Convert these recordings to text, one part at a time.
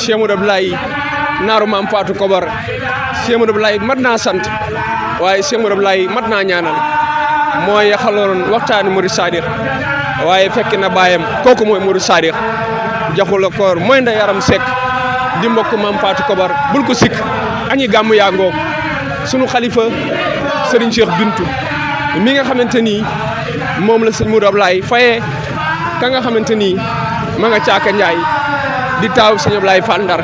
Cheikh Modou Abdoulaye naaru maam Fatou Kobar Cheikh Modou Abdoulaye mat naa sant waaye Cheikh Modou Abdoulaye mat naa ñaanal mooy xaloon waxtaani Murid Sadiq waaye fekk na baayam kooku mooy Murid Sadiq jaxula koor mooy nda yaram sekk di mbokk maam Fatou Kobar bul ko sikk añi gàmmu yaa ngoog sunu xalifa Serigne Cheikh Bintou mi nga xamante ni moom la sëñ Modou Abdoulaye fayee ka nga xamante ni ma nga caaka Njaay di taaw sëñ Abdoulaye Fall Ndar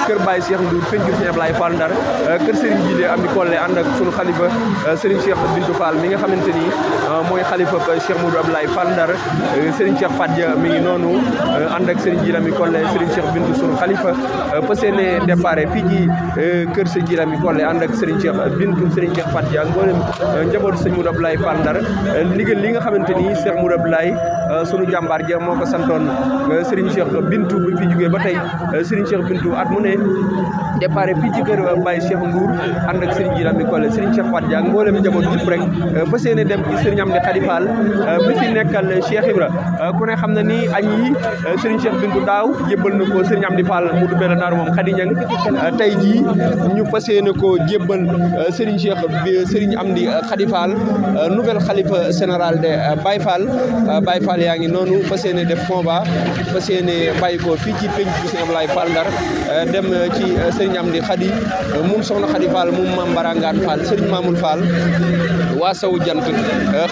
kër Baye Cheikh Ndour pencu Sëñ Abdoulaye Fall Ndar kër Serigne Jilé am di kolle ànd ak sunu xalifa Serigne Cheikh Bintou Fall mi nga xamante ni mooy xalifa Cheikh Modou Abdoulaye Fall Ndar Serigne Cheikh Fadia mi ngi noonu ànd ak Serigne Jilé mi kolle Serigne Cheikh Bintou sunu xalifa pasene départ fii ci kër Serigne Jilé mi kolle ànd ak Serigne Cheikh Bintou Serigne Cheikh Fadia ngoolem njabootu Sëñ Modou Abdoulaye Fall Ndar ndigal li nga xamante ni Cheikh Modou Abdoulaye sunu jàmbaar ja moo ko santoon Serigne Cheikh Bintou bi fi jógee ba tey Serigne Cheikh Bintou at mu ne départ fii ci kër Baye Cheikh Ndour ànd ak Serigne Jilé mi kolle Serigne Cheikh Fadia ak mboolem njaboot yëpp rek ba seene dem ci Serigne Amdi Khady Fall bi fi nekkal Cheikh Ibra ku ne xam na ni añ yi Serigne Cheikh Bintou daaw jébbal na ko Serigne Amdi Fall mu dubbee la naar moom Khady Niang tey jii ñu fas yéene ko jébbal Serigne Amdi Khady Fall nouvelle xalifa général de Baye Fall yaa ngi noonu fas yéene def combat fas yéene bàyyi ko fii ci penc bi Sëñ Abdoulaye Fall Ndar dem ci Serigne Amdi Khady moom soxna Khady Fall moom Mame Barangaan Fall Serigne Mamoul Fall waa Sow Jant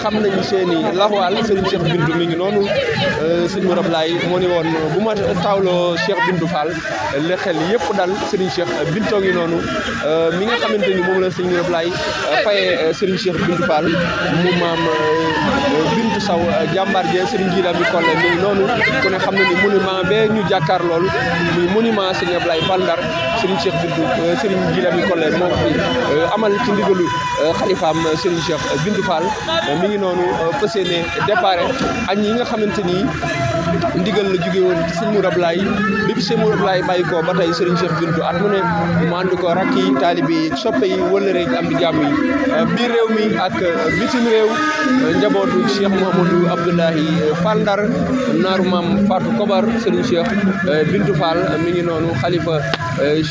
xam nañu seeni laxwaal Serigne Cheikh Bintou mi ngi noonu Sëñ Modou Abdoulaye moo ni woon bu ma taawloo Cheikh Bintou Fall le xel yëpp dal Serigne Cheikh Bintou ngi noonu mi nga xamante ni moom la Sëñ Modou Abdoulaye fayee Serigne Cheikh Bintou Fall mu maam Bintou Sow jàmbaar jee Serigne Jilé mi kolle mi ngi noonu ku ne xam na ni monument bee ñu jàkkaar lool muy monument Sëñ Abdoulaye Fall Ndar Serigne Cheikh Bintou Serigne Jilé mi kolle moo fi amal ci ndigalu xalifaam Serigne Cheikh Bintou Fall mi ngi noonu fas yéene départ añ yi nga xamante ni ndigal la jóge woon ci Sëñ Modou Abdoulaye bi fi Sëñ Modou Abdoulaye bàyyi ko ba tey Serigne Cheikh Bintou at mu ne mu ànd ko rakk yi taalibe yi soppe yi wëllëre yi am di jàmm yi biir réew mi ak bitim réew njabootu Cheikh Mouhamadou Abdoulaye Fall Ndar naaru maam Fatou Kobar Serigne Cheikh Bintou Fall mi ngi noonu xalifa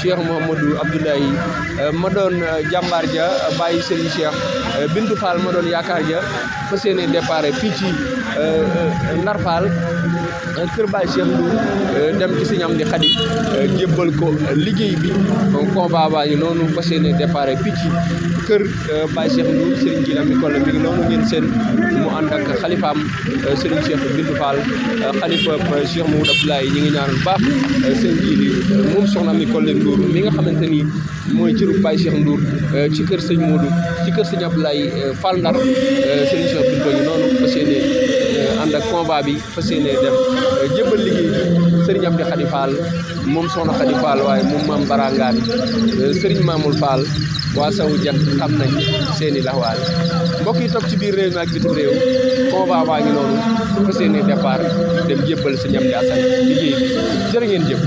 Cheikh Mouhamadou Abdoulaye ma doon jàmbaar ja bàyyi Serigne Cheikh Bintou Fall ma doon yaakaar ja fas yéene départ fii ci Ndar Fall kër Baye Cheikh Ndour dem ci Serigne Amdi Khady jébbal ko liggéey bi combat baa ngi noonu fas yéene départ fii ci kër Baye Cheikh Ndour Serigne Jilé mi kolle mi ngi noonu ngeen seen mu ànd ak xalifaam Serigne Cheikh Bintou Fall xalifa Cheikh Modou Abdoulaye ñi ngi ñaanal baax Serigne Jilé moom soxna mi kolle Kolle Ndour mi nga xamante ni mooy cëru Baye Cheikh Ndour ci kër sëñ Modou ci kër sëñ Abdoulaye Fall Ndar sëriñ Cheikh Bintou ngi noonu fas yéene ànd ak convoi bi fas yéene dem jébbal liggéey bi sëriñ Amdi Khady Fall moom soxna Khady Fall waaye moom maam Barangaan sëriñ Mamoul Fall waa Sawu Jant xam nañ seeni laxwaal mbokk yi toog ci biir réew mi ak bitim réew convoi baa ngi noonu fas yéene départ dem jébbal sëñ Amdi Assane liggéey bi jërë ngeen jëf.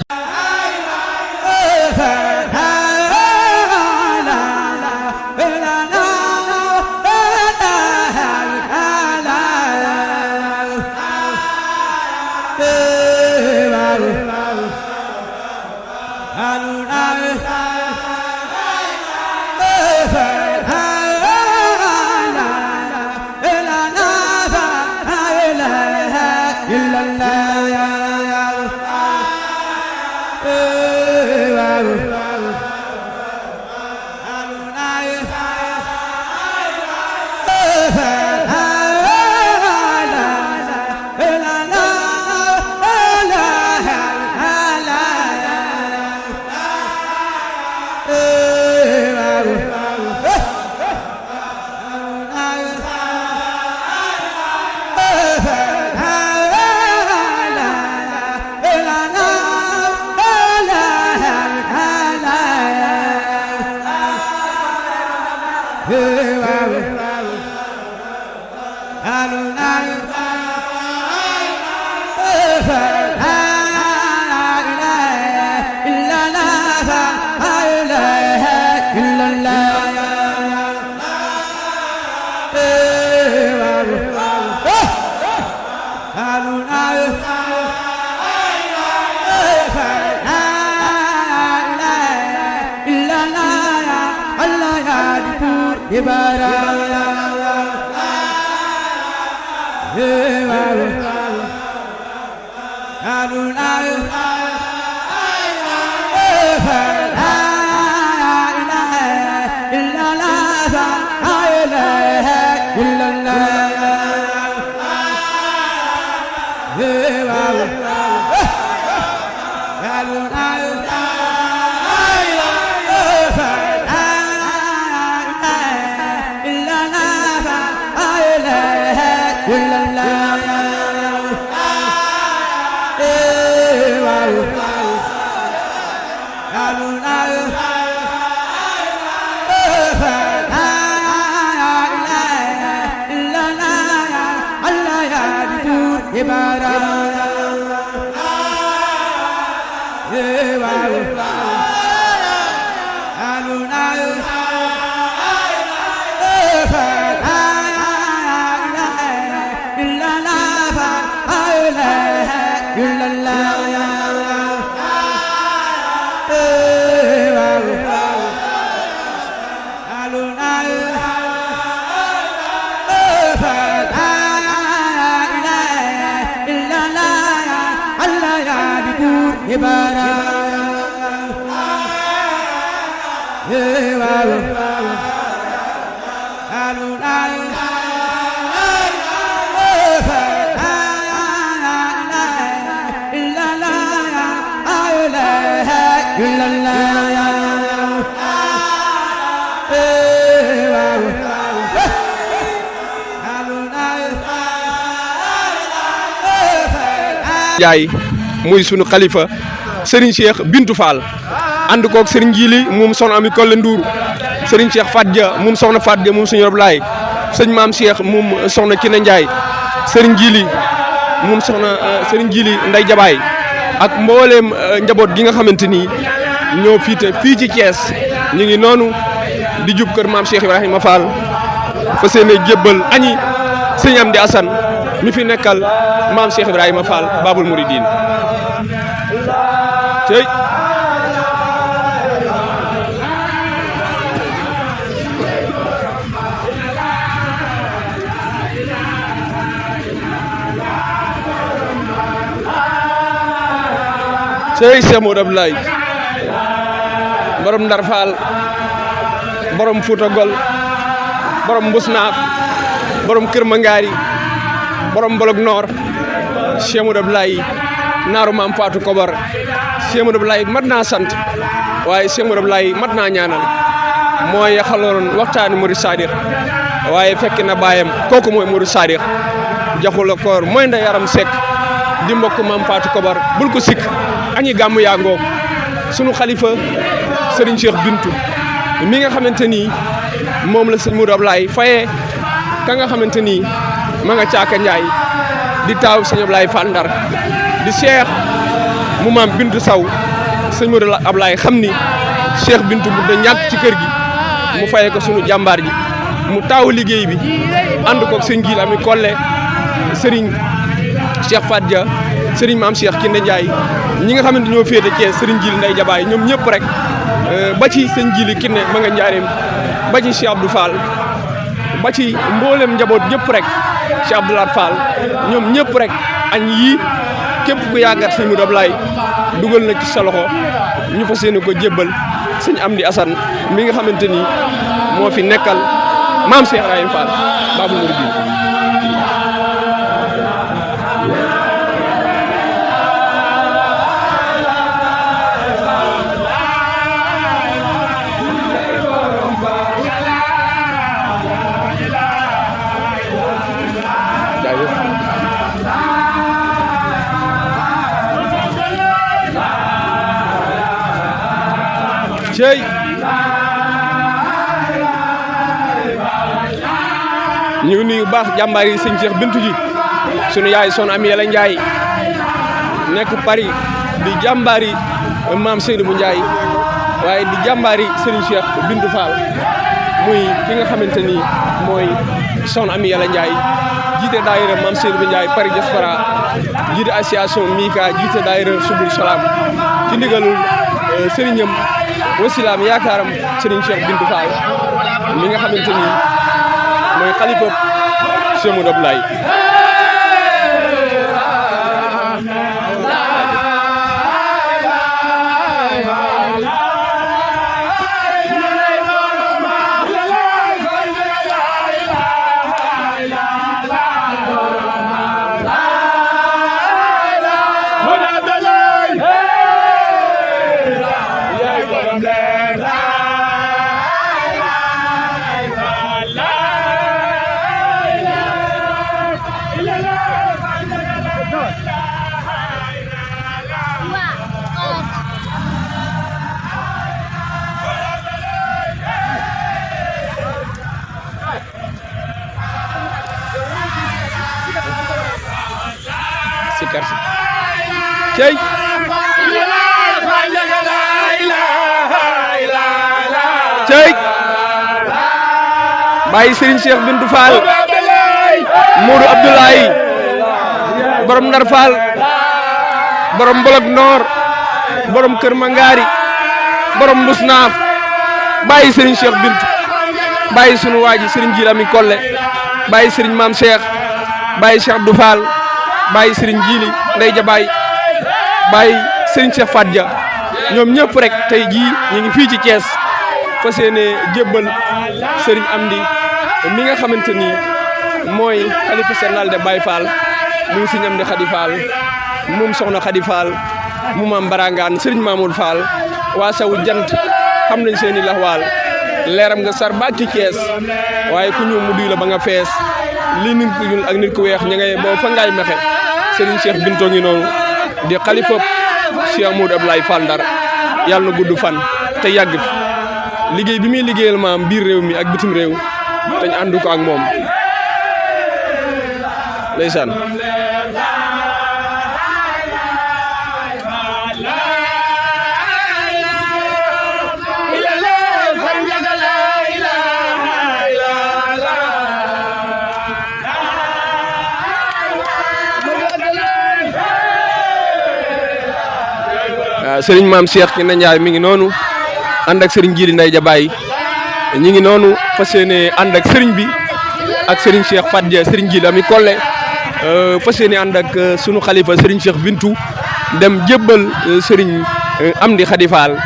Jaay muy sunu xalifa Serigne Cheikh Bintou Fall ànd koog Serigne Jili moom soxna Ami Kolle Ndour Serigne Cheikh Fadja moom soxna Fadja moom Serigne Ablaye sëñ Maam Cheikh moom soxna Kine Ndiaye Serigne Jili moom soxna Serigne Jili Nday Jabaay ak mbooleem njaboot gi nga xamante ni ñoo fiite fii ci Thiès ñu ngi noonu di jub kër Maam Cheikh Ibrahima Fall fa seene jébbal añi sëñ Amdi Assane mi fi nekkal Maam Cheikh Ibrahima Fall Babul Mouridine tey Cheikh Modou Abdoulaye borom Ndar Fall borom Fouta Gol borom Mbusnaaf borom Kër Mangaari borom Bolog Nord Cheikh Modou Abdoulaye naaru Maam Fatou Kobar Cheikh Modou Abdoulaye mat naa sant waaye Cheikh Modou Abdoulaye mat naa ñaanal mooy xaloon waxtaani Murid Sadiq waaye fekk na baayam kooku mooy Murid Sadiq jaxula koor mooy nda yaram sekk di mbokk Maam Fatou Kobar bul ko sikk añi gàmm yaa ngoog sunu xalifa Serigne Cheikh Bintou mi nga xamante ni moom la sëñ Modou Abdoulaye fayee ka nga xamante ni ma nga caaka Njaay di taaw sëñ Abdoulaye Fall Ndar di Cheikh mu maam Bintou Saw sëñ Modou Abdoulaye xam ni Cheikh Bintou bu da ñàkk ci kër gi mu fayee ko sunu jàmbaar ji mu taaw liggéey bi ànd koog sëñ Gil Ami Kolle Serigne Cheikh Fadja Serigne Maam Cheikh Kinde Ndiaye ñi nga xamante ñoo féete Thiès Serigne Gil Ndey Jabaay ñoom ñëpp rek ba ci sëñ Gili Kinde ma nga njaareem ba ci Cheikh Abdou Fall ba ci mboolem njaboot ñëpp rek Cheikh Abdoulaye Fall ñoom ñëpp rek añ yii képp ku yaakaar sëñ Modou Abdoulaye dugal na ci sa loxo ñu fas yéene ko jébbal sëñ Amdi Assane mi nga xamante ni moo fi nekkal maam Cheikh Ibrahima Fall Babou Mouridine. cey ñu ngi nuyu baax jàmbaar yi sëñ Cheikh Bintou ji sunu yaay son Ami Yàlla Njaay nekk Paris di jàmbaar yi maam Seydou bu Njaay waaye di jàmbaar yi Serigne Cheikh Bintou Fall muy ki nga xamante ni mooy son Ami Yàlla Njaay jiite daayira maam Seydou bu Njaay Paris diaspora jiite association Mika jiite daayira Subul Salaam ci ndigalul sëriñam wasilaam yaakaaram Serigne Cheikh Bintou Fall mi nga xamante ni mooy xalifa Cheikh Modou Abdoulaye. cey cey bàyyi Serigne Cheikh Bintou Fall Modou Abdoulaye borom Ndar Fall borom Bolog Nord borom Kër Mangari borom Mbusnaaf bàyyi Serigne Cheikh Bintou bàyyi sunu waaji Serigne Gil Ami Kolle bàyyi Serigne Maam Cheikh bàyyi Cheikh Abdou Fall bàyyi Serigne Gili Ndey Jabaay bàyyi Serigne Cheikh Fadja ñoom ñëpp rek tey jii ñu ngi fii ci Thiès fas yéene jébbal Serigne Amdi mi nga xamante ni mooy xalifa général de Baye Fall mu Serigne Amdi Khady Fall moom soxna Khady Fall mu maam Barangaan Serigne Mamoud Fall waa sawu jant xam nañ seen i laxwaal leeram nga sar ba ci Thiès waaye ku ñëw mu duy la ba nga fees lii nit ku ñuul ak nit ku weex ña ngay boo fa ngaay mexe Serigne Cheikh Bintou ngi noonu di xalifa Cheikh Modou Abdoulaye Fall Ndar yàlla na gudd fan te yàgg fi liggéey bi muy liggéeyal maam biir réew mi ak bitim réew te ñu ànd ko ak moom ndeysaan Serigne Maam Cheikh Kinde Ndiaye mi ngi noonu ànd ak Serigne Gili Ndey Jabaay ñi ngi noonu fas yéene ànd ak Serigne bi ak Serigne Cheikh Fadja Serigne Gili Ami Kolle fas yéene ànd ak sunu xalifa Serigne Cheikh Bintou dem jébbal Serigne Amdi Khady Fall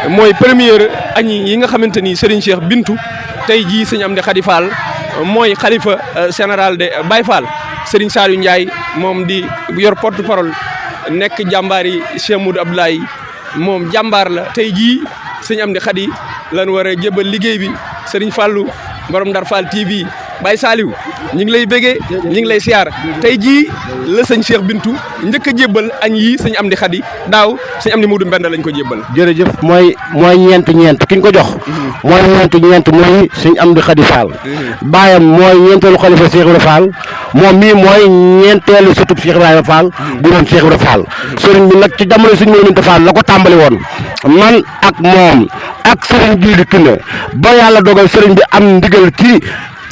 mooy première añi yi nga xamante ni Serigne Cheikh Bintou tey jii Serigne Amdi Khady Fall mooy xalifa général de Baye Fall Serigne Saliou Ndiaye moom di yor porte parole nekk jàmbaar yi Cheikh Modou Abdoulaye moom jàmbaar la tey jii sëñ Amdi Khady lan war a jébbal liggéey bi sëriñ Fallou borom Ndar Fall TV Baye Saliou ñu ngi lay bëggee ñu ngi lay siyaar tey jii la sëñ Cheikh Bintou njëkk a jébbal añ yi sëñ Amdi Khady daaw sëñ Amdi Modou Mbenda lañ ko jébbal. jërëjëf mooy ñeent ki ñu ko jox. mooy ñeent mooy sëñ Amdi Khady Fall. baayam mooy ñeenteelu xalifa Cheikh Ibrahima Fall moom mii mooy ñeenteelu sëtub Cheikh Ibrahima Fall bu doon Cheikh Ibrahima Fall. sëriñ bi nag ci jamono sëñ Modou Fall la ko tàmbali woon man ak moom ak sëriñ Jiili Kine ba yàlla dogal sëriñ bi am ndigal ci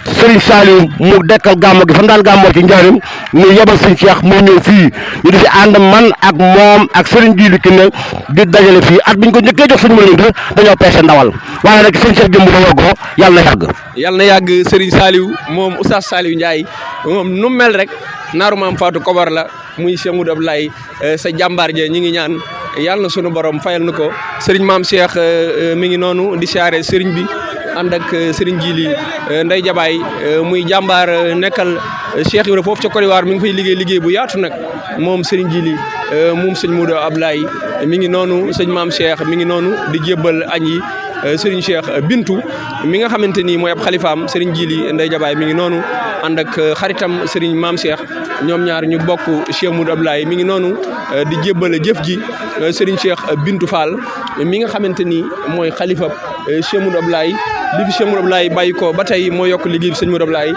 Serigne Saliou mu dekkal gàmmo gi fa mu daan gàmmoo ci njaarim mu yebal sëñ Cheikh mu ñëw fii ñu di fi ànd man ak moom ak Serigne Jiili Kine di dajale fii at biñ ko njëkkee jox suñu mënante dañoo peese ndawal waaye nag sëñ Cheikh jëmb dañoo ko yàlla na yàgg. yàlla na yàgg Serigne Saliou moom Oustaz Saliou Ndiaye moom nu mel rek naaru maam Fatou Kobar la muy Cheikh Modou Abdoulaye sa jàmbaar je ñi ngi ñaan yàlla na sunu borom fayal na ko Serigne maam Cheikh mi ngi noonu di siyaare Serigne bi. ànd ak Serigne Djili Ndeye Jabaay muy jàmbaar nekkal Cheikh Ibra foofu ca Côte d'Ivoire mi ngi fay liggéey bu yaatu nag moom Serigne Djili moom sëñ Modou Abdoulaye mi ngi noonu sëñ maam Cheikh mi ngi noonu di jébbal añ yi Serigne Cheikh Bintou mi nga xamante ni mooy ab xalifaam Serigne Djili Ndeye Jabaay mi ngi noonu ànd ak xaritam Serigne maam Cheikh ñoom ñaar ñu bokk Cheikh Modou Abdoulaye mi ngi noonu di jébbal jëf ji Serigne Cheikh Bintou Fall mi nga xamante ni mooy xalifa Cheikh Modou Abdoulaye li fi Cheikh Modou Abdoulaye bàyyi ko ba tey moo yokk liggéey bi sëñ Modou Abdoulaye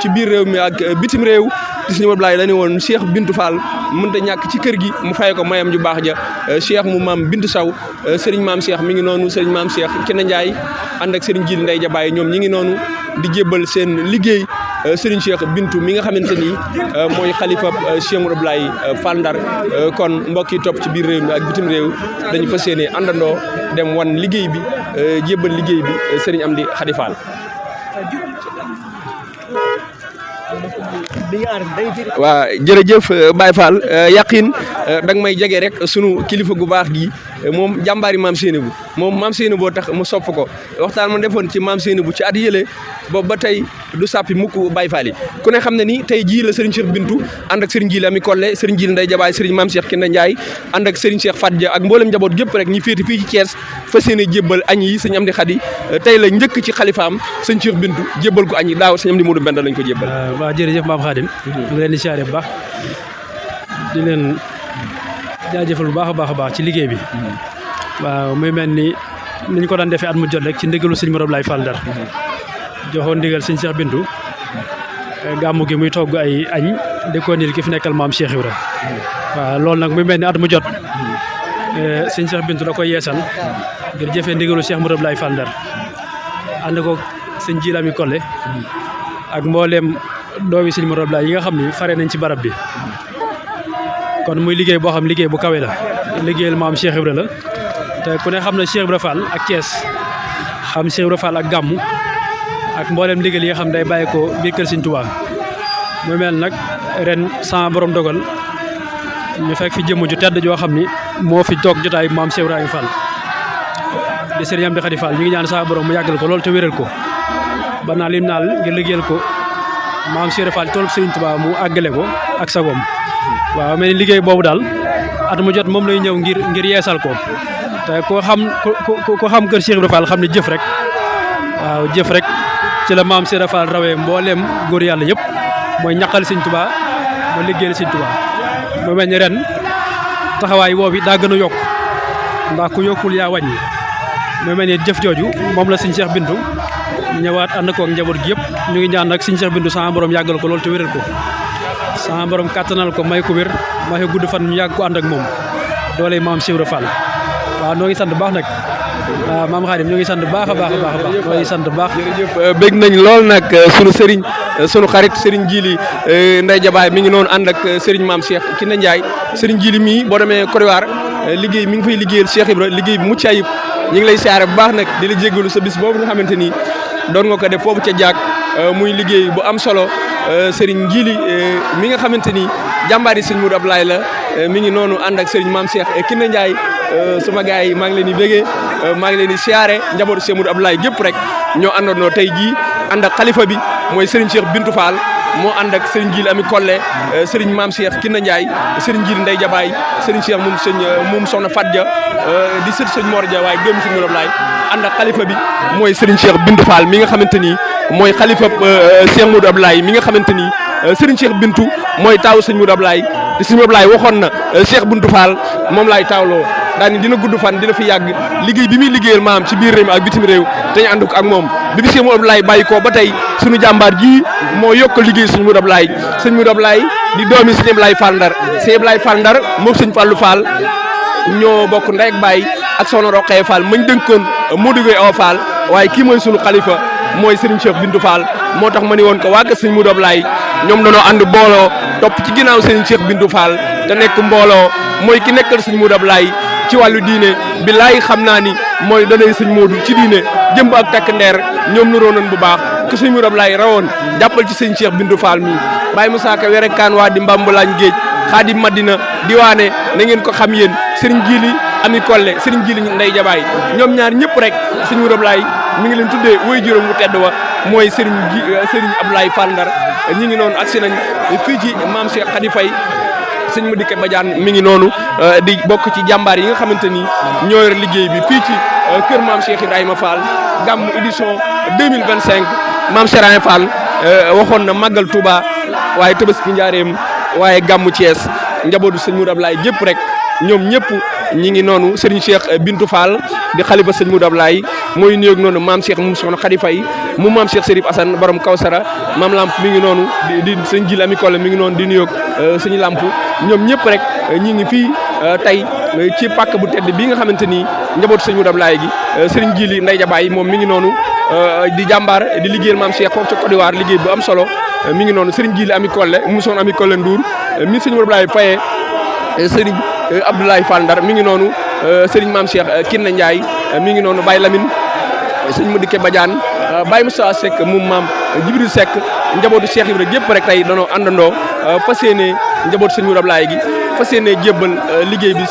ci biir réew mi ak bitim réew di sëñ Modou Abdoulaye la ne woon Cheikh Bintou Fall mënta ñàkk ci kër gi mu fay ko mayam ju baax ja Cheikh mu maam Bintou Saw Serigne maam Cheikh mi ngi noonu Serigne maam Cheikh Kene Ndiaye ànd ak Serigne Djili Ndeye Jabaay ñoom ñi ngi noonu di jébbal seen liggéey Serigne Cheikh Bintou mi nga xamante ni mooy xalifa Cheikh Modou Abdoulaye Fall Ndar kon mbokk yi topp ci biir réew mi ak bitim réew dañu fas yéene àndandoo dem wan liggéey bi jébbal liggéey bi Serigne Amdi Khady Fall. waa jërëjëf Baye Fall yaqin da nga may jege rek sunu kilifa gu baax gi moom jàmbaari maam Seynabou moom maam Seynabou tax mu sopp ko waxtaan ma defoon ci maam Seynabou ci at yële boobu ba tey du sàppi mukk Baye Fall yi ku ne xam ne ni tey jii la Serigne Cheikh Bintou ànd ak Serigne Djili Ami Collé Serigne Djili Ndeye Jabaay Serigne maam Cheikh Kende Ndiaye ànd ak Serigne Cheikh Fadja ak mboolem njaboot gépp rek ñi féete fii ci Thiès fas yéene jébbal añ yi sëñ Amdi Khady tey la njëkk ci xalifaam sëñ Cheikh Bintou jébbal ko añ yi daaw sëñ Amdi Modou Mbenda lañ ko jébbal. waaw jërëjëf maam Khadim ñu ngi leen di siyaare bu baax di leen jaajëfal bu baax a baax ci liggéey bi waaw muy mel ni ñu ko daan defee at mu jot rek ci ndigalu sëñ Modou Abdoulaye Fall Ndar joxoon ndigal sëñ Cheikh Bintou gàmmu gi muy togg ay añ di ko niil ki fi nekkal maam Cheikh Ibra waaw loolu nag muy mel ni at mu jot sëñ Cheikh Bintou da koy yeesal ngir jëfee ndigalu Cheikh Modou Abdoulaye Fall Ndar ànd ko sëñ Djili Ami Collé ak mbooleem doomi sëñ Modou Abdoulaye yi nga xam ni fare nañ ci barab bi kon muy liggéey boo xam liggéey bu kawe la liggéeyal maam Cheikh Ibra la te ku ne xam na Cheikh Ibra Fall ak Thiès xam Cheikh Ibra Fall ak gàmmu ak mboolem ndigal yi nga xam day bàyyi ko biir kër Sëñ Tuubaa muy mel nag ren sama borom dogal ñu fekk fi jëmm ju tedd joo xam ni moo fi toog jotaay maam Cheikh Ibrahima Fall di Serigne Amdi Khady Fall ñu ngi ñaan sama borom mu yàggal ko loolu te wéral ko ba naa lim naal ngir liggéeyal ko maam Cheikh Fall tool Serigne Touba mu àggale ko ak sagoom waaw mel ni liggéey boobu daal at mu jot moom lay ñëw ngir yeesal ko te ko xam kër Cheikh Ibrahima Fall xam ne jëf rek waaw jëf rek ci la maam Cheikh Fall rawee mbooleem góor yàlla yëpp mooy ñaqal Serigne Touba ba liggéeyal Serigne Touba mu mel ni ren taxawaay boobu daa gën a yokk ndax ku yokkul yaa wàññi mu mel ni jëf jooju moom la Serigne Cheikh Bintou ñëwaat ànd ko ak njaboot gi yëpp ñu ngi ñaan nag Serigne Cheikh Bintou sama borom yàggal ko loolu te wéral ko sama borom kàttanal ko may ko wér may ko gudd fan ñu yàgg ko ànd ak moom doole maam Cheikh Ibra Fall waaw noo ngi sant bu baax nag waaw maam Khadim ñoo ngi sant bu baax a baax noo ngi sant bu baax. jërëjëf bég nañ lool nag sunu sëriñ sunu xarit Serigne Djili Ndeye Jabaay mi ngi noonu ànd ak Serigne maam Cheikh Kine Ndiaye Serigne Djili mii boo demee Côte d'Ivoire liggéey mi ngi fay liggéeyal Cheikh Ibra liggéey bu mucc ayib ñu ngi lay siyaare bu baax nag di la jéggalu sa bis boobu nga xamante ni doon nga ko def foofu ca jaag muy liggéey bu am solo Serigne Djili mi nga xamante ni jàmbaari Serigne Modou Abdoulaye la mi ngi noonu ànd ak Serigne maam Cheikh Kine Ndiaye sama gars yi maa ngi leen di bégee maa ngi leen di siyaare njabootu Serigne Modou Abdoulaye gépp rek ñoo àndandoo tey jii ànd ak xalifa bi mooy Serigne Cheikh Bintou Fall moo ànd ak Serigne Jili Ami Kolle Serigne Maam Cheikh Kinna Ndiaye Serigne Jili Ndey Jabaay Serigne Cheikh moom soxna Fadja di sët sëñ Mor Dia waaye doomu sëñ Mourab Laay ànd ak xalifa bi mooy Serigne Cheikh Bintou Fall mi nga xamante ni mooy xalifa Cheikh Mourab Laay mi nga xamante ni Serigne Cheikh Bintou mooy taawu sëñ Mourab Laay te sëñ Mourab Laay waxoon na Cheikh Bintou Fall moom laay taawloo daani dina gudd fan dina fi yàgg liggéey bi muy liggéeyal maam ci biir réew mi ak bitim réew te ñu ànd ko ak moom bi bi Cheikh Mourab Laay bàyyi ko ba tey suñu jàmbaar ji moo yokk liggéey sëñ Mourab Laay sëñ Mourab Laay di doomi sëñ Ablaye Fall Ndar sëñ Ablaye Fall Ndar moom sëñ Fallou Fall ñoo bokk ndey ak baay ak soxna Roqee Fall mañ dënkoon Modou Gueye Awa Fall waaye kii mooy sunu xalifa mooy Serigne Cheikh Bintou Fall moo tax ma ni woon ko waa kër sëñ Mourab Laay ñoom dañoo ànd booloo topp ci ginnaaw Serigne Cheikh Bintou Fall te nekk mbooloo mooy ki nekkal sëñ Mourab Laay ci wàllu diine bi laay xam naa ni mooy danay sëñ Modou ci diine jëmb ak takk ndeer ñoom nuroo nañ bu baax que sëñ Mourab Laay rawoon jàppal ci sëñ Cheikh Bintou Fall mi Baye Moussa Ka were kaan waa di Mbambalaañ géej Xaadim Madina diwaane na ngeen ko xam yéen Serigne Jili Ami Kolle Serigne Jili Ndey Jabaay ñoom ñaar ñëpp rek sëñ Mourab Laay mi ngi leen tuddee woy juróom wu tedd wa mooy Serigne Ablaye Fall Ndar ñi ngi noonu agsi nañ fii ci maam Cheikh Khady Faye sëñ Madické Badiane mi ngi noonu di bokk ci jàmbaar yi nga xamante ni ñoo yor liggéey bi fii ci kër maam Cheikh Ibrahima Fall gàmmu édition 2025 maam Cheikh Ibrahima Fall waxoon na màggal Touba waaye Tabaski Njaareem waaye gàmmu Thiès njabootu sëñ Mourab Laay gépp rek ñoom ñëpp ñi ngi noonu Serigne Cheikh Bintou Fall di xalifa sëñ Mourab Laay mooy nuyoog noonu maam Cheikh moom soxna Khady Faye mu maam Cheikh Serif Assane borom Kawsara maam Lamp mi ngi noonu di sëñ Jili Ami Kolle mi ngi noonu di nuyoog sëñ Lamp ñoom ñëpp rek ñi ngi fii tey ci pàkk bu tedd bi nga xamante ni njabootu sëñ Mourab Laay gi Serigne Jili Ndey Jabaay moom mi ngi noonu di jàmbaar di liggéeyal maam Cheikh foofu ca Côte d'Ivoire liggéey bu am solo mi ngi noonu Serigne Jili Ami Kolle mu soxna Ami Kolle Ndour mi sëñ Mourab Laay fayee Serigne Abdoulaye Fall Ndar mi ngi noonu Serigne Maam Cheikh Kinna Ndiaye mi ngi noonu Baye Lamine sëñ Madické Badiane Baye Moussa Seck moom maam Jibril Seck njabootu Cheikh Ibrahima gépp rek tey danoo àndandoo fas yéene njabootu sëñ Mourab Laay gi fas yéene jébbal liggéey bi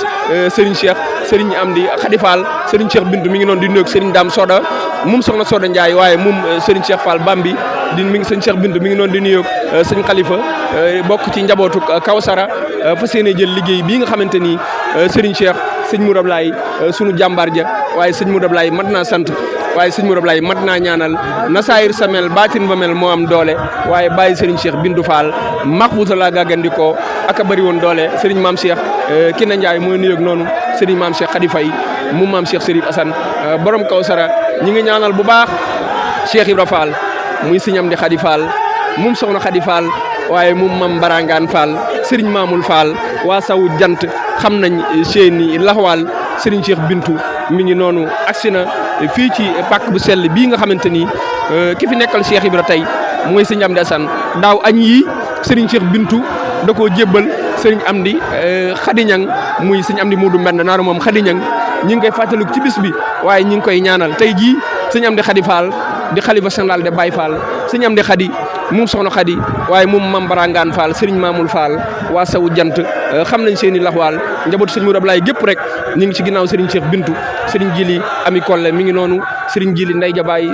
Serigne Cheikh Serigne Amdi Khady Fall Serigne Cheikh Bintou mi ngi noonu di nuyoog Serigne Dame Soda moom soxna Soda Ndiaye waaye moom Serigne Cheikh Fall Bambi mi ngi sëñ Cheikh Bintou mi ngi noonu di nuyoog sëñ Khalifa bokk ci njabootu Kawsara fas yéene jël liggéey bii nga xamante ni Serigne Cheikh sëñ Mourab Laay sunu jàmbaar ja waaye sëñ Mourab Laay mat naa sant waaye sëñ Mourab Laay mat naa ñaanal na saayir sa mel baatin ba mel moo am doole waaye bàyyi Serigne Cheikh Bintou Fall maxbuuta la gàggandikoo ak a bëri woon doole Serigne Maam Cheikh Kinna Ndiaye mooy nuyoog noonu Serigne Maam Cheikh Khady Faye mu maam Cheikh Serif Assane borom Kawsara ñi ngi ñaanal bu baax Cheikh Ibra Fall muy sëñ Amdi Khady Fall moom soxna Khady Fall waaye moom mam Barangaan Fall Serigne Mamoul Fall waa sawu jant xam nañ seeni laxwaal Serigne Cheikh Bintou mi ngi noonu agsi na fii ci pàkk bu sell bii nga xamante ni ki fi nekkal Cheikh Ibra tey mooy sëñ Amdi Assane daaw añ yi Serigne Cheikh Bintou da koo jébbal Serigne Amdi Khady Niang muy sëñ Amdi Modou Mbend naaru moom Khady Niang ñi ngi koy fàttaliku ci bis bi waaye ñi ngi koy ñaanal tey jii sëñ Amdi Khady Fall di xalifa général de Baye Fall sëñ Amdi Khady moom soxna Khady waaye moom mam Barangaan Fall Serigne Mamoul Fall waa sawu jant xam nañ seen i laxwaal njabootu sëñ Mourab Laay gépp rek ñu ngi ci ginnaaw Serigne Cheikh Bintou Serigne Jili Ami Kolle mi ngi noonu Serigne Jili Ndey Jabaay